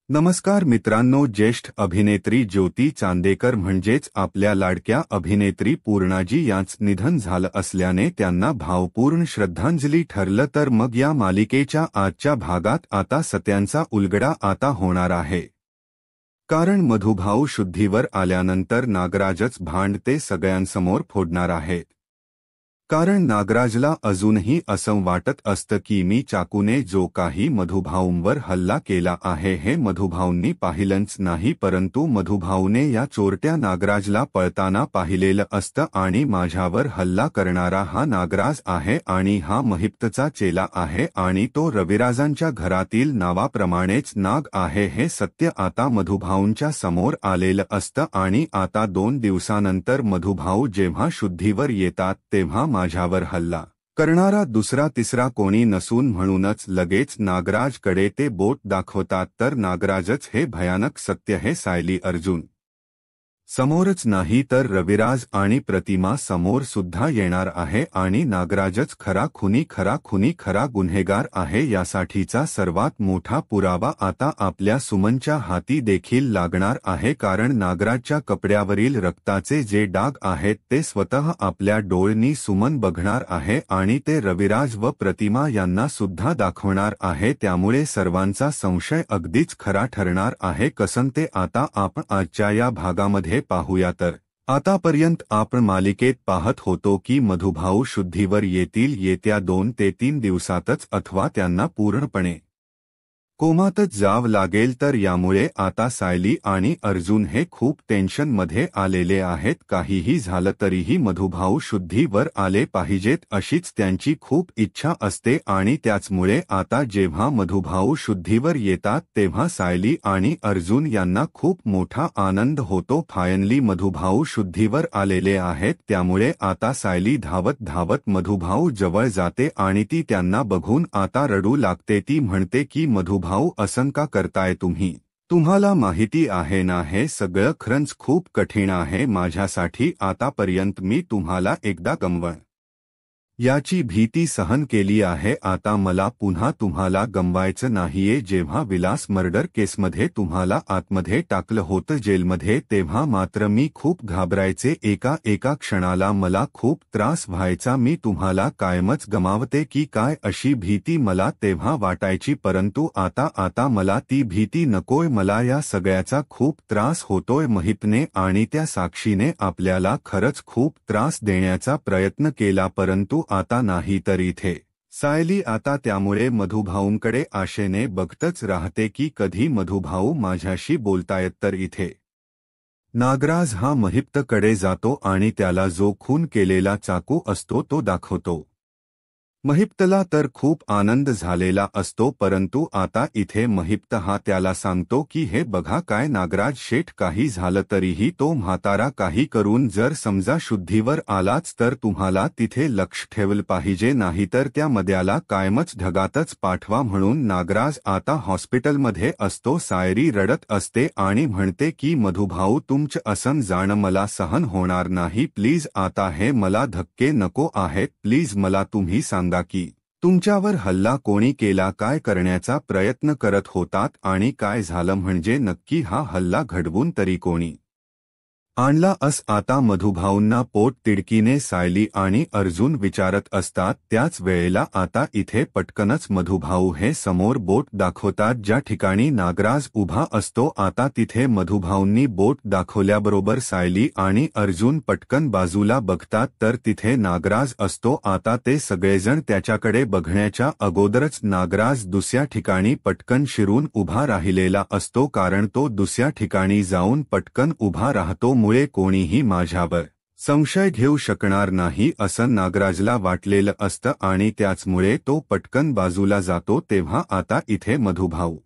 नमस्कार मित्रांनो, ज्येष्ठ अभिनेत्री ज्योती चांदेकर म्हणजेच आपल्या लाडक्या अभिनेत्री पूर्णाजी यांचं निधन झालं असल्याने त्यांना भावपूर्ण श्रद्धांजली ठरलं। तर मग या मालिकेच्या आजच्या भागात आता सत्यांचा उलगडा आता होणार आहे। कारण मधुभाऊ शुद्धीवर आल्यानंतर नागराजच भांड ते सगळ्यांसमोर फोडणार आहेत। कारण नागराजला अजूनही असं वाटत असतं की मी चाकूने जो काही मधुभाऊंवर हल्ला केला आहे हे मधुभाऊंनी पाहिलंच नाही, परंतु मधुभाऊने या चोरट्या नागराजला पळताना पाहिलेलं असतं आणि माझ्यावर हल्ला करणारा हा नागराज आहे आणि हा महिप्तचा चेला आहे आणि तो रविराजांच्या घरातील नावाप्रमाणेच नाग आहे हे सत्य आता मधुभाऊंच्या समोर आलेलं असतं। आणि आता 2 दिवसानंतर मधुभाऊ जेव्हा शुद्धीवर येतात तेव्हा माझ्यावर हल्ला करणारा दुसरा तिसरा कोणी नसून म्हणूनच लगेच नागराजकडे ते बोट दाखवतात। तर नागराजच हे भयानक सत्य हे सायली अर्जुन समोरच नाही तर रविराज आणि प्रतिमा समोर सुद्धा येणार आहे आणि नागराजच खरा खुनी खरा गुन्हेगार आहे यासाठीचा सर्वात मोठा पुरावा आता आपल्या सुमनच्या हाती देखील लागणार आहे। कारण नागराजच्या कपड्यावरील रक्ताचे जे डाग आहेत ते स्वतः आपल्या डोळ्यांनी सुमन बघणार आहे आणि ते रविराज व प्रतिमा यांना सुद्धा दाखवणार आहे। त्यामुळे सर्वांचा संशय अगदीच खरा ठरणार आहे। कसं ते आता आपण आजच्या या भागामध्ये पाहूया। तर आतापर्यंत आपण मालिकेत पाहत होतो की मधुभाऊ शुद्धीवर येतील येत्या 2 ते 3 दिवसातच अथवा त्यांना पूर्णपणे कोमातच जावं लागेल। तर यामुळे आता सायली आणि अर्जुन हे खूप टेन्शनमध्ये आलेले आहेत। काहीही झालं तरीही मधुभाऊ शुद्धीवर आले पाहिजेत अशीच त्यांची खूप इच्छा असते आणि त्याचमुळे आता जेव्हा मधुभाऊ शुद्धीवर येतात तेव्हा सायली आणि अर्जुन यांना खूप मोठा आनंद होतो। फायनली मधुभाऊ शुद्धीवर आलेले आहेत, त्यामुळे आता सायली धावत धावत मधुभाऊ जवळ जाते आणि ती त्यांना बघून आता रडू लागते। ती म्हणते की मधुभाऊ असं का करताय तुम्ही? तुम्हाला माहिती आहे ना हे सगळं खरंच खूप कठीण आहे माझ्यासाठी। आतापर्यंत मी तुम्हाला एकदा गमवण याची भीती सहन केली आहे, आता मला पुन्हा तुम्हाला गमवायचं नाहीये। जेव्हा विलास मर्डर केसमध्ये तुम्हाला आतमध्ये टाकलं होतं जेलमध्ये तेव्हा मात्र मी खूप घाबरायचे, एका क्षणाला मला खूप त्रास व्हायचा। मी तुम्हाला कायमच गमावते की काय अशी भीती मला तेव्हा वाटायची, परंतु आता मला ती भीती नकोय। मला या सगळ्याचा खूप त्रास होतोय। महिपने आणि त्या साक्षीने आपल्याला खरंच खूप त्रास देण्याचा प्रयत्न केला, परंतु आता नाही तर इथे सायली आता त्यामुळे मधुभाऊंकडे आशेने बघतच राहते की कधी मधुभाऊ माझ्याशी बोलतायत। तर इथे नागराज हा महिप्तकडे जातो आणि त्याला जो खून केलेला चाकू असतो तो दाखवतो। महिप्तला तर खूप आनंद झालेला असतो, परंतु आता इथे महिप्त हा त्याला सांगतो की हे बघा काय नागराज शेठ, काही झालं तरीही तो म्हातारा काही करून जर समजा शुद्धीवर आलाच तर तुम्हाला तिथे लक्ष ठेवलं पाहिजे, नाहीतर त्या मद्याला कायमच ढगातच पाठवा। म्हणून नागराज आता हॉस्पिटलमध्ये असतो। सायरी रडत असते आणि म्हणते की मधुभाऊ तुमचं असं जाणं मला सहन होणार नाही, प्लीज आता हे मला धक्के नको आहेत, प्लीज मला तुम्ही सांगा की तुमच्यावर हल्ला कोणी केला, काय करण्याचा प्रयत्न करत होतात आणि काय झालं, म्हणजे नक्की हा हल्ला घडवून तरी कोणी आणला आता मधुभाऊंना पोट तिडकीने सायली आणि अर्जुन विचारत असतात। त्याच वेळेला आता इथे पटकनच मधुभाऊ हे समोर बोट दाखवतात ज्या ठिकाणी नागराज उभा असतो। आता तिथे मधुभाऊंनी बोट दाखवल्याबरोबर सायली आणि अर्जुन पटकन बाजूला बघतात तर तिथे नागराज असतो। आता ते सगळेजण त्याच्याकडे बघण्याच्या अगोदरच नागराज दुसऱ्या ठिकाणी पटकन शिरून उभा राहिलेला असतो, कारण तो दुसऱ्या ठिकाणी जाऊन पटकन उभा राहतो, मुळे कोणीही माझ्यावर संशय घेऊ शकणार नाही असं नागराजला वाटलेलं असतं आणि त्याचमुळे तो पटकन बाजूला जातो। तेव्हा आता इथे मधुभाऊ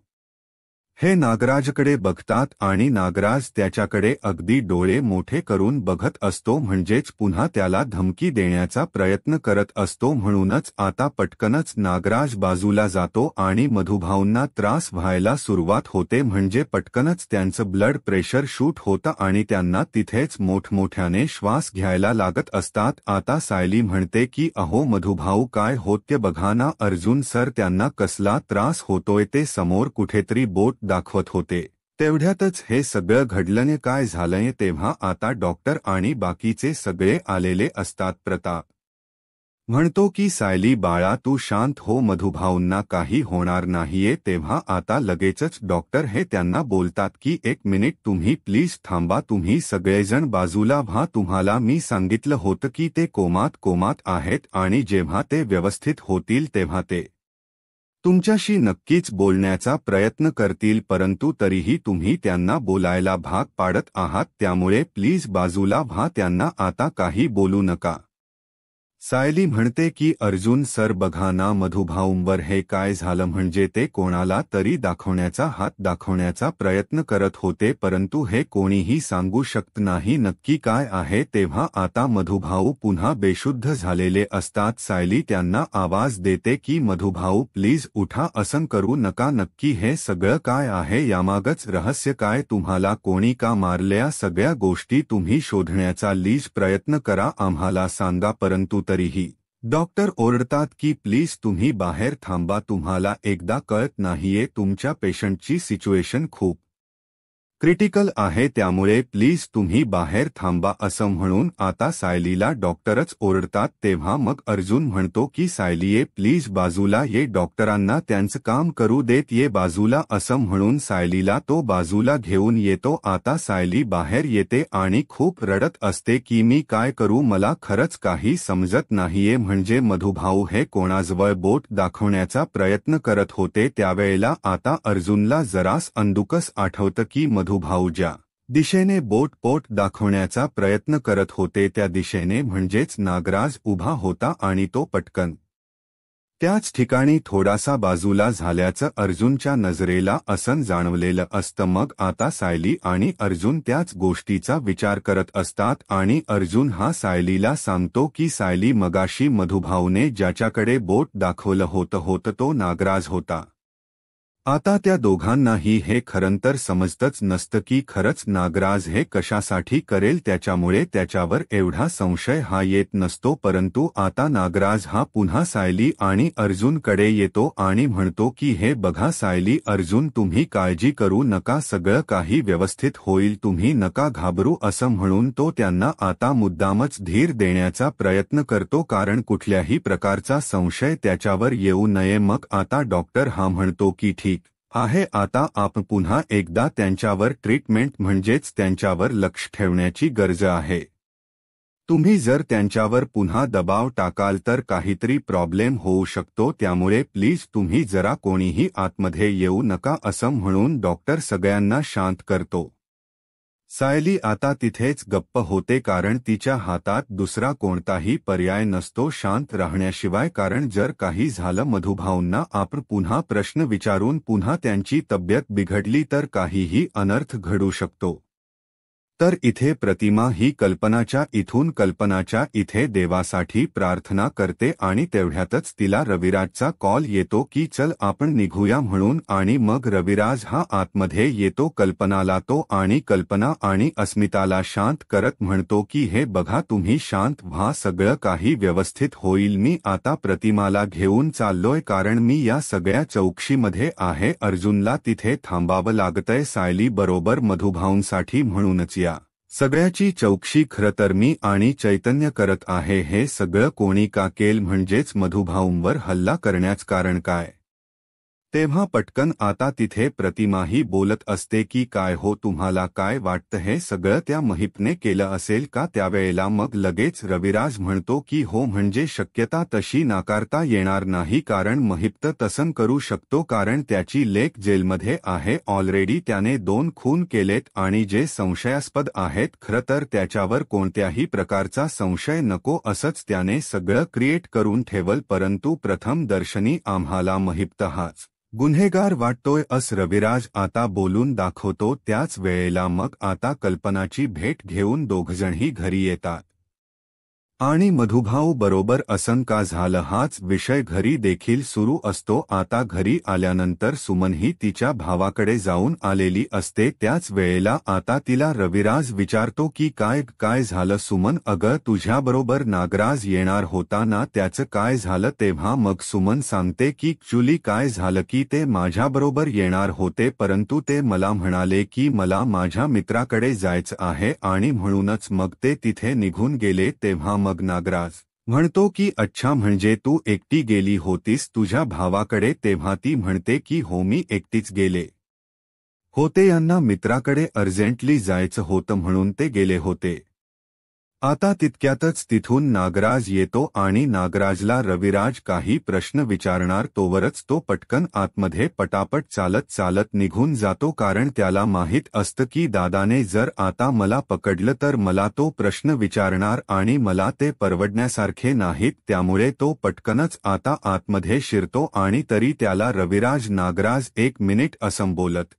हे नागराजकडे बघतात आणि नागराज त्याच्याकडे अगदी डोळे मोठे करून बघत असतो, म्हणजेच पुन्हा त्याला धमकी देण्याचा प्रयत्न करत असतो। म्हणूनच आता पटकनच नागराज बाजूला जातो आणि मधुभाऊंना त्रास व्हायला सुरुवात होते, म्हणजे पटकनच त्यांचं ब्लड प्रेशर शूट होतं आणि त्यांना तिथेच मोठमोठ्याने श्वास घ्यायला लागत असतात। आता सायली म्हणते की अहो मधुभाऊ काय होते बघा ना, अर्जुन सर त्यांना कसला त्रास होतोय, ते समोर कुठेतरी बोट दाखवत होते. तेवढ्यातच हे सगळं घडलं. काय झालंय तेव्हा आता डॉक्टर आणि बाकीचे सगळे आलेले असतात. प्रताप म्हणतो की सायली बाळा तू शांत हो, मधुभाऊंना काही होणार नाहीये. तेव्हा आता लगेचच डॉक्टर हे त्यांना बोलतात की एक मिनिट तुम्ही प्लीज थांबा, तुम्ही सगळेजण बाजूला व्हा. तुम्हाला मी सांगितलं होतं की ते कोमात आहेत आणि जेव्हा ते व्यवस्थित होतील तेव्हा ते तुमच्याशी नक्कीच बोलण्याचा प्रयत्न करतील, परंतु तरीही तुम्ही त्यांना बोलायला भाग पाडत आहात. त्यामुळे प्लीज बाजूला व्हा, त्यांना आता काही बोलू नका. सायली म्हणते की अर्जुन सर बघा ना, मधुभाऊंवर हे काय झालं म्हणजे ते कोणाला तरी हात दाखवण्याचा प्रयत्न करत होते, परंतु हे कोणीही सांगू शकत नाही नक्की काय आहे. तेव्हा आता मधुभाऊ पुन्हा बेशुद्ध झालेले असतात. सायली त्यांना आवाज देते की मधुभाऊ प्लीज उठा, असं करू नका. नक्की हे सगळं काय आहे, यामागच रहस्य काय, तुम्हाला कोणी का मारले, या सगळ्या गोष्टी तुम्ही शोधण्याचा प्लीज प्रयत्न करा, आम्हाला सांगा. परंतु तरीही डॉक्टर ओरडतात की प्लीज तुम्ही बाहेर थांबा, तुम्हाला एकदा कळत नाहीये तुमच्या पेशंटची सिच्युएशन खूप क्रिटिकल आहे, त्यामुळे प्लीज तुम्ही बाहेर थांबा. असं म्हणून आता सायलीला डॉक्टरच ओरडतात. तेव्हा मग अर्जुन म्हणतो की सायलीये प्लीज बाजूला ये, डॉक्टरांना त्यांचं काम करू देत, ये बाजूला. असं म्हणून सायलीला तो बाजूला घेऊन येतो. आता सायली बाहेर येते आणि खूप रडत असते की मी काय करू, मला खरंच काही समजत नाहीये. म्हणजे मधुभाऊ हे कोणाजवळ बोट दाखवण्याचा प्रयत्न करत होते त्यावेळेला आता अर्जुनला जरास अंदुकस आठवतं की मधुभाऊ ज्या दिशेने बोट दाखवण्याचा प्रयत्न करत होते त्या दिशेने म्हणजेच नागराज उभा होता आणि तो पटकन त्याच ठिकाणी थोडासा बाजूला झाल्याचं अर्जुनच्या नजरेला असं जाणवलेलं असतं. मग आता सायली आणि अर्जुन त्याच गोष्टीचा विचार करत असतात आणि अर्जुन हा सायलीला सांगतो की सायली मगाशी मधुभाऊने ज्याच्याकडे बोट दाखवलं होतं तो नागराज होता. आता त्या दोघांनाही हे खरंतर समजतच नसतं की खरंच नागराज हे कशासाठी करेल, त्याच्यामुळे त्याच्यावर एवढा संशय हा येत नसतो. परंतु आता नागराज हा पुन्हा सायली आणि अर्जुनकडे येतो आणि म्हणतो की हे बघा सायली अर्जुन, तुम्ही काळजी करू नका, सगळं काही व्यवस्थित होईल, तुम्ही नका घाबरू. असं म्हणून तो त्यांना आता मुद्दामच धीर देण्याचा प्रयत्न करतो, कारण कुठल्याही प्रकारचा संशय त्याच्यावर येऊ नये. मग आता डॉक्टर हा म्हणतो की ठीक आहे, आता आपण पुन्हा एकदा त्यांच्यावर ट्रीटमेंट म्हणजेच त्यांच्यावर लक्ष ठेवण्याची गरज आहे. तुम्ही जर त्यांच्यावर पुन्हा दबाव टाकाल तर काहीतरी प्रॉब्लेम होऊ शकतो, त्यामुळे प्लीज तुम्ही जरा कोणीही आतमध्ये येऊ नका. असं म्हणून डॉक्टर सगळ्यांना शांत करतो. सायली आता तिथेच गप्प होते, कारण तिच्या हातात दुसरा कोणताही पर्याय नसतो शांत राहण्याशिवाय, कारण जर काही झालं मधुभाऊंना आपण पुन्हा प्रश्न विचारून पुन्हा त्यांची तब्येत बिघडली तर काहीही अनर्थ घडू शकतो. तर इथे प्रतिमा ही कल्पनाच्या इथे देवासाठी प्रार्थना करते आणि तेवढ्यातच तिला रविराजचा कॉल येतो की चल आपण निघूया म्हणून, आणि मग रविराज हा आतमध्ये येतो कल्पनाला आणि कल्पना आणि अस्मिताला शांत करत म्हणतो की हे बघा तुम्ही शांत व्हा, सगळं काही व्यवस्थित होईल, मी आता प्रतिमाला घेऊन चाललोय कारण मी या सगळ्या चौकशीमध्ये आहे. अर्जुनला तिथे थांबावं लागतंय सायली बरोबर मधुभाऊंसाठी, म्हणूनच या सगळ्याची चौकशी खरं तर मी आणि चैतन्य करत आहे. हे सगळं कोणी का केलं, म्हणजेच मधुभाऊंवर हल्ला करण्याचं कारण काय. तेव्हा पटकन आता तिथे प्रतिमाही बोलत असते की काय हो, तुम्हाला काय वाटतं, हे सगळं त्या महिपने केलं असेल का. त्यावेळेला मग लगेच रविराज म्हणतो की हो, म्हणजे शक्यता तशी नाकारता येणार नाही, कारण महिप तसं करू शकतो, कारण त्याची लेक जेलमध्ये आहे ऑलरेडी, त्याने 2 खून केलेत आणि जे संशयास्पद आहेत. खरं तर त्याच्यावर कोणत्याही प्रकारचा संशय नको असंच त्याने सगळं क्रिएट करून ठेवल, परंतु प्रथम दर्शनी आम्हाला महिप हाच गुन्हेगार वाटतोय असं रविराज आता बोलून दाखवतो. त्याच वेळेला मग आता कल्पनाची भेट घेऊन दोघजणही घरी येतात आणि मधुभाऊ बरोबर असं का झालं हाच विषय घरी देखील सुरू असतो. आता घरी आल्यानंतर सुमनही तिच्या भावाकडे जाऊन आलेली असते. त्याच वेळेला आता तिला रविराज विचारतो की काय झालं सुमन, अगं तुझ्याबरोबर नागराज येणार होता ना, त्याचं काय झालं. तेव्हा मग सुमन सांगते की ॲक्च्युली काय झालं की ते माझ्याबरोबर येणार होते, परंतु ते मला म्हणाले की मला माझ्या मित्राकडे जायचं आहे आणि म्हणूनच मग ते तिथे निघून गेले. तेव्हा मग नागराज म्हणतो की अच्छा, म्हणजे तू एकटी गेली होतीस तुझ्या भावाकडे. तेव्हा ती म्हणते की हो, मी एकटीच गेले होते, यांना मित्राकडे अर्जंटली जायचं होतं म्हणून ते गेले होते. आता तितक्यातच तिथून नागराज येतो आणि नागराजला रविराज काही प्रश्न विचारणार तोवरच तो पटकन आतमध्ये पटापट चालत चालत निघून जातो, कारण त्याला माहीत असतं की दादाने जर आता मला पकडलं तर मला तो प्रश्न विचारणार आणि मला ते परवडण्यासारखे नाहीत. त्यामुळे तो पटकनच आता आतमध्ये शिरतो आणि तरी त्याला रविराज नागराज एक मिनिट असं बोलत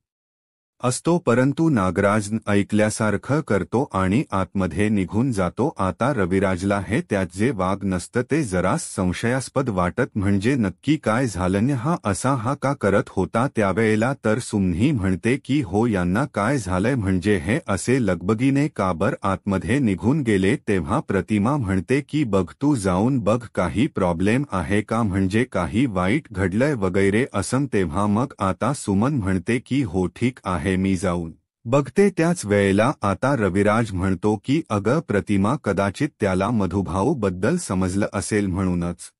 असतो, परंतु नागराज ऐकल्यासारखं करतो आणि आतमध्ये निघून जातो. आता रविराजला हे त्यात जे वाग नसतं ते जरास संशयास्पद वाटत, म्हणजे नक्की काय झालं, हा का करत होता. त्यावेळेला तर सुमनही म्हणते की हो, यांना काय झालंय, म्हणजे हे असे लगबगीने काबर आतमध्ये निघून गेले. तेव्हा प्रतिमा म्हणते की बघ, तू जाऊन बघ, काही प्रॉब्लेम आहे का, म्हणजे काही वाईट घडलंय वगैरे असं. तेव्हा मग आता सुमन म्हणते की हो ठीक आहे, मी जाऊन बघते. त्याच वेळेला आता रविराज म्हणतो की अगं प्रतिमा, कदाचित त्याला मधुभाऊ बद्दल समजलं असेल म्हणूनच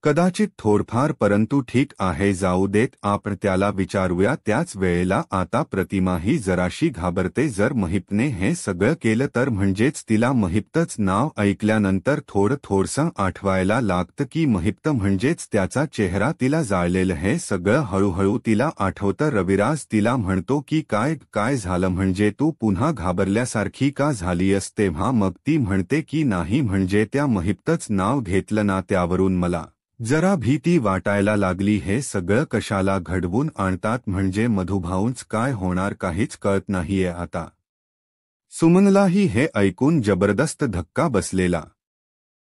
कदाचित थोडफार, परंतु ठीक आहे, जाऊ देत, आपण त्याला विचारूया. त्याच वेळेला आता प्रतिमाही जराशी घाबरते. जर महिपने हे सगळं केलं तर, म्हणजेच तिला महिपतच नाव ऐकल्यानंतर थोडंसं आठवायला लागतं की महिप्त म्हणजेच त्याचा चेहरा तिला जाळलेलं हे सगळं हळूहळू तिला आठवतं. रविराज तिला म्हणतो की काय झालं, म्हणजे तू पुन्हा घाबरल्यासारखी का झालीयस. तेव्हा मग ती म्हणते की नाही, म्हणजे त्या महिप्तच नाव घेतलं ना, त्यावरून मला जरा भीती वाटायला लागली. हे सगळं कशाला घडवून आणतात, म्हणजे मधुभाऊंच काय होणार काहीच कळत नाहीये आता. सुमनलाही हे ऐकून जबरदस्त धक्का बसलेला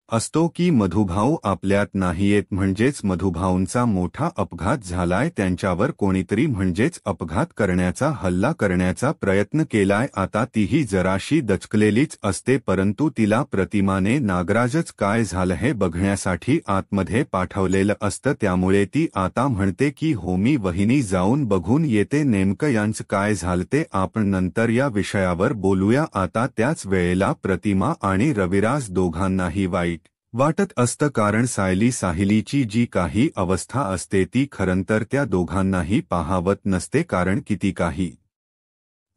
असतो की मधुभाऊ आपल्यात नाहीयेत, म्हणजेच मधुभाऊंचा मोठा अपघात झालाय, त्यांच्यावर कोणीतरी म्हणजेच अपघात करण्याचा, हल्ला करण्याचा प्रयत्न केलाय. आता तीही जराशी दचकलेलीच असते, परंतु तिला प्रतिमाने नागराजच काय झालं हे बघण्यासाठी आतमध्ये पाठवलेलं असतं. त्यामुळे ती आता म्हणते की हो, मी वहिनी जाऊन बघून येते, नेमकं यांचं काय झालं ते आपण नंतर या विषयावर बोलूया. आता त्याच वेळेला प्रतिमा आणि रविराज दोघांनाही वाईट वाटत असतं, कारण साहिलीची जी काही अवस्था असते ती खरंतर त्या दोघांनाही पाहावत नसते, कारण किती काही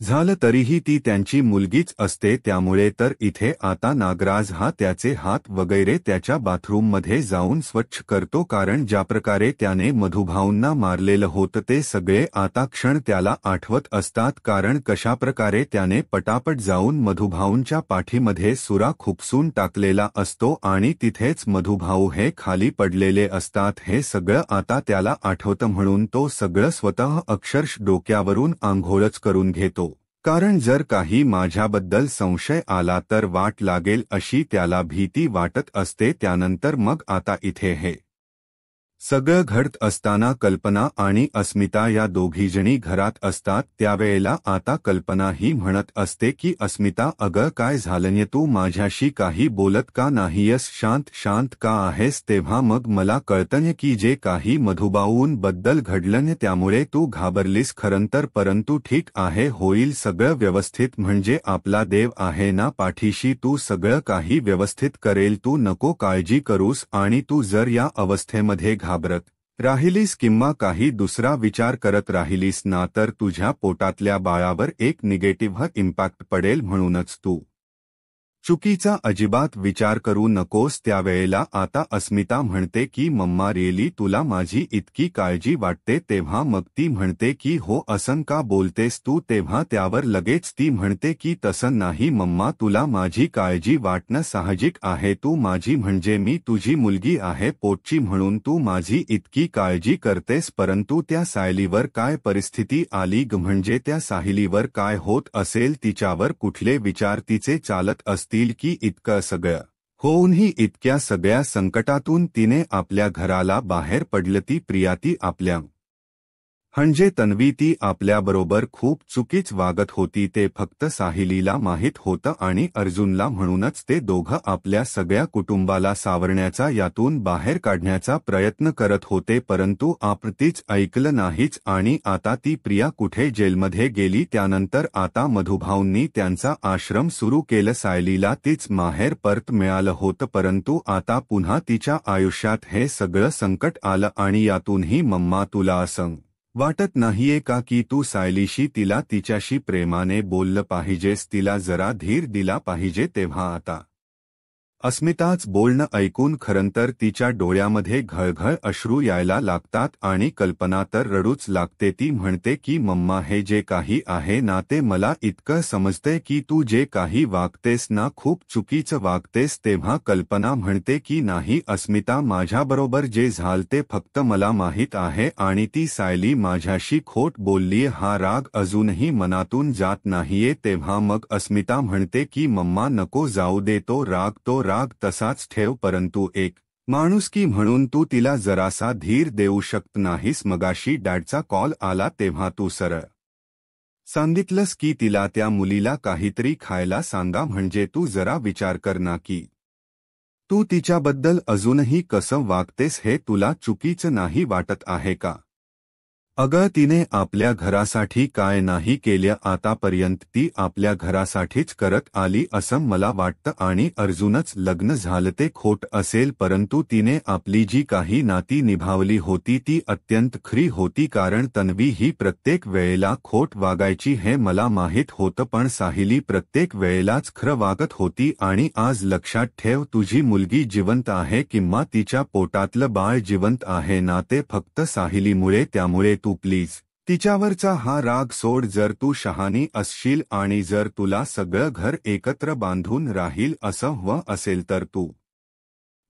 झालं तरीही ती त्यांची मुलगीच असते. त्यामुळे तर इथे आता नागराज हा त्याचे हात वगैरे त्याच्या बाथरूममध्ये जाऊन स्वच्छ करतो, कारण ज्याप्रकारे त्याने मधुभाऊंना मारलेलं होतं ते सगळे आता क्षण त्याला आठवत असतात, कारण कशाप्रकारे त्याने पटापट जाऊन मधुभाऊंच्या पाठीमध्ये सुरा खुपसून टाकलेला असतो आणि तिथेच मधुभाऊ हे खाली पडलेले असतात. हे सगळं आता त्याला आठवतं, म्हणून तो सगळं स्वतः अक्षरशः डोक्यावरून आंघोळच करून घेतो, कारण जर काही माझ्याबद्दल संशय आला तर वाट लागेल अशी त्याला भीती वाटत असते. त्यानंतर मग आता इथे हे सगळं घडत असताना कल्पना आणि अस्मिता या दोघीजणी घरात असतात. त्यावेळेला आता कल्पना ही म्हणत असते की अस्मिता, अगं काय झालं, तू माझ्याशी काही बोलत का नाहीयस, शांत का आहेस. तेव्हा मग मला कळतं की जे काही मधुभाऊंबद्दल घडलं त्यामुळे तू घाबरलीस खरंतर, परंतु ठीक आहे, होईल सगळं व्यवस्थित, म्हणजे आपला देव आहे ना पाठीशी, तू सगळं काही व्यवस्थित करेल, तू नको काळजी करूस. आणि तू जर या अवस्थेमध्ये घाबरत राहिलीस किंवा काही दुसरा विचार करत राहिलीस ना, तर तुझ्या पोटातल्या बाळावर एक निगेटिव्ह इम्पॅक्ट पडेल, म्हणूनच तू चुकीचा अजिबात विचार करू नकोस. त्यावेळेला आता अस्मिता म्हणते की मम्मा, रिअली तुला माझी इतकी काळजी वाटते. तेव्हा मग ती म्हणते की हो, असं का बोलतेस तू. तेव्हा त्यावर लगेच ती म्हणते की तसं नाही मम्मा, तुला माझी काळजी वाटणं साहजिक आहे, तू माझी म्हणजे मी तुझी मुलगी आहे पोटची, म्हणून तू माझी इतकी काळजी करतेस. परंतु त्या सायलीवर काय परिस्थिती आली म्हणजे त्या साहिलीवर काय होत असेल, तिच्यावर कुठले विचार तिचे चालत असतील की इतकं सगळं होऊनही इतक्या सगळ्या संकटातून तिने आपल्या घराला बाहेर पडलती प्रियाती आपल्या म्हणजे तन्वी ती आपल्याबरोबर खूप चुकीच वागत होती ते फक्त साहिलीला माहीत होतं आणि अर्जुनला म्हणूनच ते दोघं आपल्या सगळ्या कुटुंबाला सावरण्याचा यातून बाहेर काढण्याचा प्रयत्न करत होते परंतु आपण तीच ऐकलं नाहीच आणि आता ती प्रिया कुठे जेलमध्ये गेली त्यानंतर आता मधुभाऊंनी त्यांचा आश्रम सुरू केलं सायलीला तीच माहेर परत मिळालं होतं परंतु आता पुन्हा तिच्या आयुष्यात हे सगळं संकट आलं आणि यातूनही मम्मा तुला असं वाटत नाहीये का की तू सायलीशी तिला तिच्याशी प्रेमाने बोललं पाहिजेस तिला जरा धीर दिला पाहिजे तेव्हा आता अस्मिताच बोलणं ऐकून खरंतर तिच्या डोळ्यामध्ये घळघळ अश्रू यायला लागतात आणि कल्पना तर रडूच लागते ती म्हणते की मम्मा हे जे काही आहे ना ते मला इतकं समजतंय की तू जे काही वागतेस ना खूप चुकीचं वागतेस तेव्हा कल्पना म्हणते की नाही अस्मिता माझ्याबरोबर जे झालं ते फक्त मला माहीत आहे आणि ती सायली माझ्याशी खोट बोललीये हा राग अजूनही मनातून जात नाहीये तेव्हा मग अस्मिता म्हणते की मम्मा नको जाऊ दे तो राग तसाच ठेव परंतु एक माणुसकी म्हणून तू तिला जरासा धीर देऊ शकत नाहीस मगाशी डॅडचा कॉल आला तेव्हा तू सरळ सांगितलंस की तिला त्या मुलीला काहीतरी खायला सांगा म्हणजे तू जरा विचार कर ना की तू तिच्याबद्दल अजूनही कसं वागतेस हे तुला चुकीचं नाही वाटत आहे का अगं तिने आपल्या घरासाठी काय नाही केलं आतापर्यंत ती आपल्या घरासाठीच करत आली असं मला वाटतं आणि अर्जुनच लग्न झालं ते खोट असेल परंतु तिने आपली जी काही नाती निभावली होती ती अत्यंत खरी होती कारण तन्वी ही प्रत्येक वेळेला खोट वागायची हे मला माहीत होतं पण साहिली प्रत्येक वेळेलाच खरं वागत होती आणि आज लक्षात ठेव तुझी मुलगी जिवंत आहे किंवा तिच्या पोटातलं बाळ जिवंत आहे ना ते फक्त साहिलीमुळे त्यामुळे तू प्लीज तिच्यावरचा हा राग सोड जर तू शहाणी असशील आणि जर तुला सगळं घर एकत्र बांधून राहील असं हवं असेल तर तू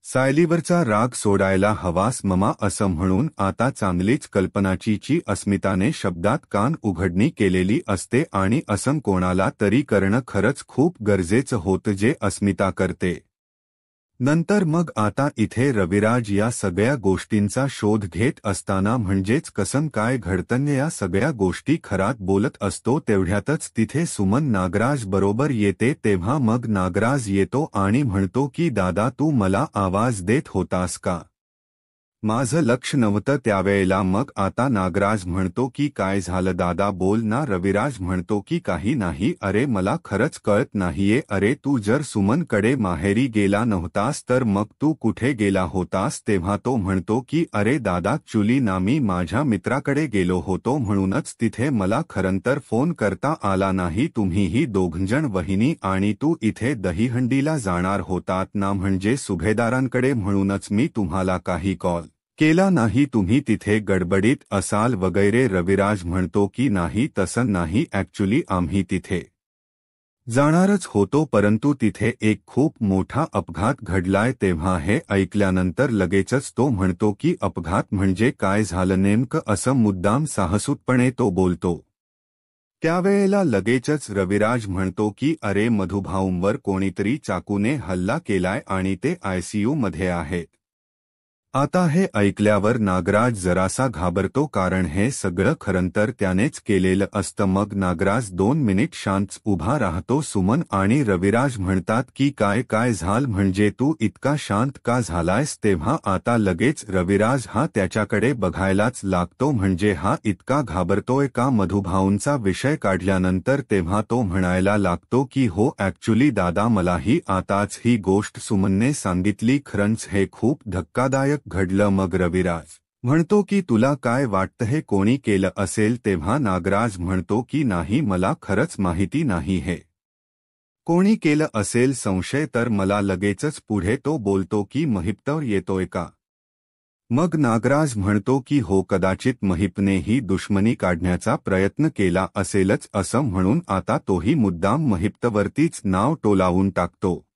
सायलीवरचा राग सोडायला हवास ममा असं म्हणून आता चांगलीच कल्पनाची अस्मिताने शब्दात कान उघडणी केलेली असते आणि असं कोणाला तरी करणं खरंच खूप गरजेचं होतं जे अस्मिता करते नंतर मग आता इथे रविराज या सगळ्या गोष्टींचा शोध घेत असताना म्हणजेच कसं काय घडतं या सगळ्या गोष्टी खरात बोलत असतो तेवढ्यातच तिथे सुमन नागराज बरोबर येते तेव्हा मग नागराज येतो आणि म्हणतो की दादा तू मला आवाज देत होतास का माझं लक्ष नव्हतं त्यावेळेला मग आता नागराज म्हणतो की काय झालं दादा बोल ना रविराज म्हणतो की काही नाही अरे मला खरंच कळत नाहीये अरे तू जर सुमनकडे माहेरी गेला नव्हतास तर मग तू कुठे गेला होतास तेव्हा तो म्हणतो की अरे दादा चुली ना मी माझ्या मित्राकडे गेलो होतो म्हणूनच तिथे मला खरंतर फोन करता आला नाही तुम्हीही दोघंजण वहिनी आणि तू इथे दहीहंडीला जाणार होतात ना म्हणजे सुभेदारांकडे म्हणूनच मी तुम्हाला काही कॉल केला नाही तुम्ही तिथे गडबडीत असाल वगैरे रविराज म्हणतो की नाही तसं नाही ऍक्च्युली आम्ही तिथे जाणारच होतो परंतु तिथे एक खूप मोठा अपघात घडलाय तेव्हा हे ऐकल्यानंतर लगेचच तो म्हणतो की अपघात म्हणजे काय झालं नेमकं असं मुद्दाम साहसूतपणे तो बोलतो त्यावेळेला लगेचच रविराज म्हणतो की अरे मधुभाऊंवर कोणीतरी चाकूने हल्ला केलाय आणि ते आयसीयू मध्ये आहेत आता हे ऐकल्यावर नागराज जरासा घाबरतो कारण हे सगळं खरंतर त्यानेच केलेलं असतं मग नागराज 2 मिनिट शांत उभा राहतो सुमन आणि रविराज म्हणतात की काय झालं म्हणजे तू इतका शांत का झालायस तेव्हा आता लगेच रविराज हा त्याच्याकडे बघायलाच लागतो म्हणजे हा इतका घाबरतोय का मधुभाऊंचा विषय काढल्यानंतर तेव्हा तो म्हणायला लागतो की हो ऍक्च्युली दादा मलाही आताच ही गोष्ट सुमनने सांगितली खरंच हे खूप धक्कादायक घडलं मग रविराज म्हणतो की तुला काय वाटतं हे कोणी केलं असेल तेव्हा नागराज म्हणतो की नाही मला खरंच माहिती नाही हे कोणी केलं असेल संशय तर मला लगेचच पुढे तो बोलतो की महिपवर येतोय का मग नागराज म्हणतो की हो कदाचित महिपने ही दुश्मनी काढण्याचा प्रयत्न केला असेलच असं म्हणून आता तोही मुद्दाम महिपवरतीच नाव टोलावून टाकतो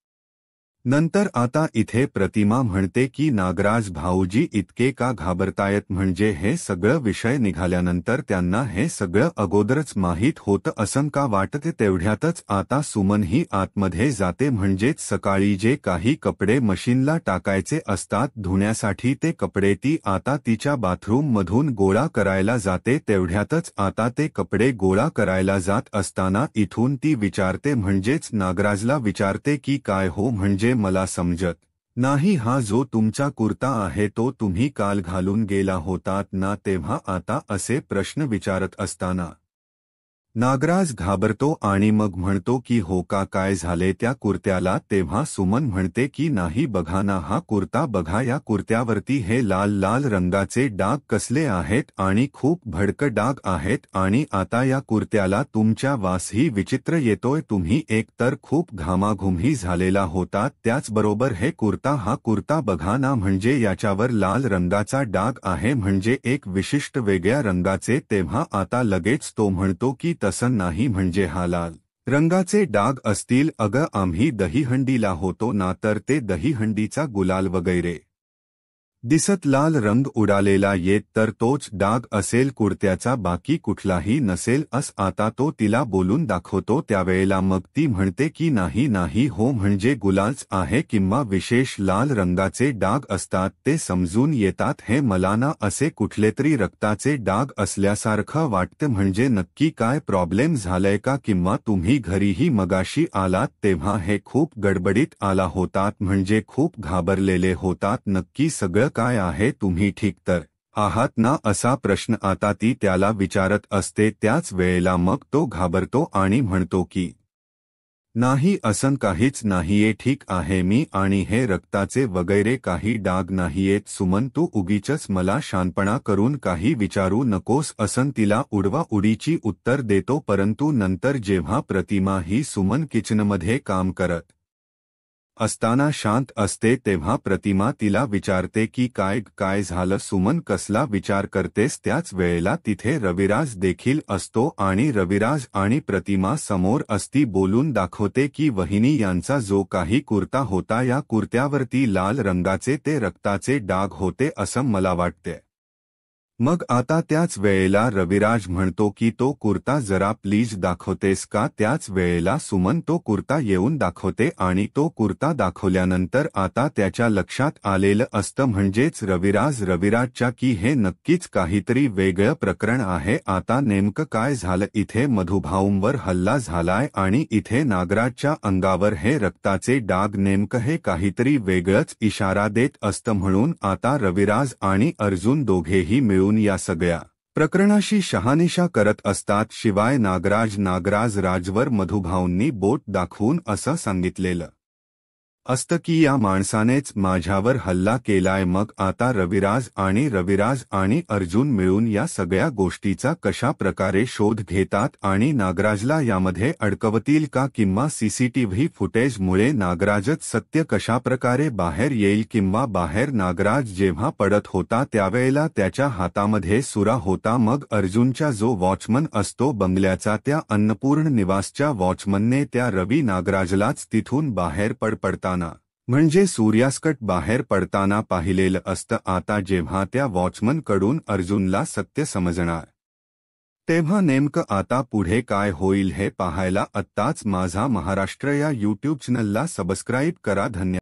नंतर आता इथे प्रतिमा म्हणते की नागराज भाऊजी इतके का घाबरतायत, म्हणजे हे सगळं विषय निघाल्यानंतर त्यांना हे सगळं अगोदरच माहीत होतं असं का वाटते. तेवढ्यातच आता सुमन ही आतमध्ये जाते, म्हणजेच सकाळी जे काही कपडे मशीनला टाकायचे असतात धुण्यासाठी ते कपडे ती आता तिच्या बाथरूम मधून गोळा करायला जाते. तेवढ्यातच आता ते कपडे गोळा करायला जात असताना इथून ती विचारते, म्हणजेच नागराजला विचारते की काय हो, म्हणजे मला समजत नाही, हा जो तुमचा कुर्ता आहे तो तुम्ही काल घालून गेला होतात ना, तेव्हा आता असे प्रश्न विचारत असताना नागराज घाबरतो आणि मग म्हणतो की हो का, काय झाले त्या कुर्त्याला. तेव्हा सुमन म्हणते की नाही बघा ना, हा कुर्ता बघा, या कुर्त्यावरती हे लाल लाल रंगाचे डाग कसले आहेत आणि खूप भडक डाग आहेत, आणि आता या कुर्त्याला तुमच्या वासही विचित्र येतोय, तुम्ही एक तर खूप घामाघुमी झालेला होता, त्याचबरोबर हे हा कुर्ता बघा ना, म्हणजे याच्यावर लाल रंगाचा डाग आहे, म्हणजे एक विशिष्ट वेगळ्या रंगाचे. तेव्हा आता लगेच तो म्हणतो की तसं नाही, म्हणजे हा लाल रंगाचे डाग असतील, अगं आम्ही दहीहंडीला होतो ना, तर ते दहीहंडीचा गुलाल वगैरे दिसत लाल रंग उडालेला येत, तर तोच डाग असेल कुर्त्याचा, बाकी कुठलाही नसेल. आता तो तिला बोलून दाखवतो. त्यावेळेला मग ती म्हणते की नाही नाही हो, म्हणजे गुलालच आहे किंवा विशेष लाल रंगाचे डाग असतात ते समजून येतात, हे मला ना असे कुठलेतरी रक्ताचे डाग असल्यासारखं वाटतं, म्हणजे नक्की काय प्रॉब्लेम झालाय का, किंवा तुम्ही घरीही मगाशी आलात तेव्हा हे खूप गडबडीत आला होतात, म्हणजे खूप घाबरलेले होतात, नक्की सगळं काय आहे, तुम्ही ठीक तर आहात ना, असा प्रश्न आता ती त्याला विचारत असते. त्याच वेळेला मग तो घाबरतो आणि म्हणतो की नाही, असं काहीच नाहीये, ठीक आहे मी, आणि हे रक्ताचे वगैरे काही डाग नाहीयेत. सुमन, तू उगीचच मला शानपणा करून काही विचारू नकोस, असं तिला उडवाउडीची उत्तर देतो. परंतु नंतर जेव्हा प्रतिमा ही सुमन किचनमध्ये काम करत असताना शांत असते, तेव्हा प्रतिमा तिला विचारते की काय काय झालं सुमन, कसला विचार करतेस. त्याच वेळेला तिथे रविराज देखील असतो आणि रविराज आणि प्रतिमा समोर असती बोलून दाखवते की वहिनी, यांचा जो काही कुर्ता होता या कुर्त्यावरती लाल रंगाचे ते रक्ताचे डाग होते असं मला वाटते. मग आता त्याच वेळेला रविराज म्हणतो की तो कुर्ता जरा प्लीज दाखवतेस का. त्याच वेळेला सुमन तो कुर्ता येऊन दाखवते आणि तो कुर्ता दाखवल्यानंतर आता त्याच्या लक्षात आलेलं असतं, म्हणजेच रविराजच्या की हे नक्कीच काहीतरी वेगळं प्रकरण आहे. आता नेमकं काय झालं, इथे मधुभाऊंवर हल्ला झालाय आणि इथे नागराजच्या अंगावर हे रक्ताचे डाग, नेमकं हे काहीतरी वेगळंच इशारा देत असतं. म्हणून आता रविराज आणि अर्जुन दोघेही मिळून या सगळ्या प्रकरणाशी शहानिशा करत असतात. शिवाय नागराज राजवर मधुभाऊंनी बोट दाखवून असं सांगितलेलं असतं की या माणसानेच माझ्यावर हल्ला केलाय. मग आता रविराज आणि अर्जुन मिळून या सगळ्या गोष्टीचा कशा प्रकारे शोध घेतात आणि नागराजला यामध्ये अडकवतील का, किंवा सीसीटीव्ही फुटेजमुळे नागराजच सत्य कशाप्रकारे बाहेर येईल, किंवा बाहेर नागराज जेव्हा पडत होता त्यावेळेला त्याच्या हातामध्ये सुरा होता. मग अर्जुनचा जो वॉचमन असतो बंगल्याचा, त्या अन्नपूर्ण निवासच्या वॉचमनने त्या रवी नागराजलाच तिथून बाहेर पडताना, म्हणजे सूर्यास्कट बाहेर पडताना पाहिलेलं असतं. आता जेव्हा त्या वॉचमनकडून अर्जुनला सत्य समजणार, तेव्हा नेमकं आता पुढे काय होईल हे पाहायला आत्ताच माझा महाराष्ट्र या यूट्यूब चॅनलला सबस्क्राईब करा. धन्यवाद.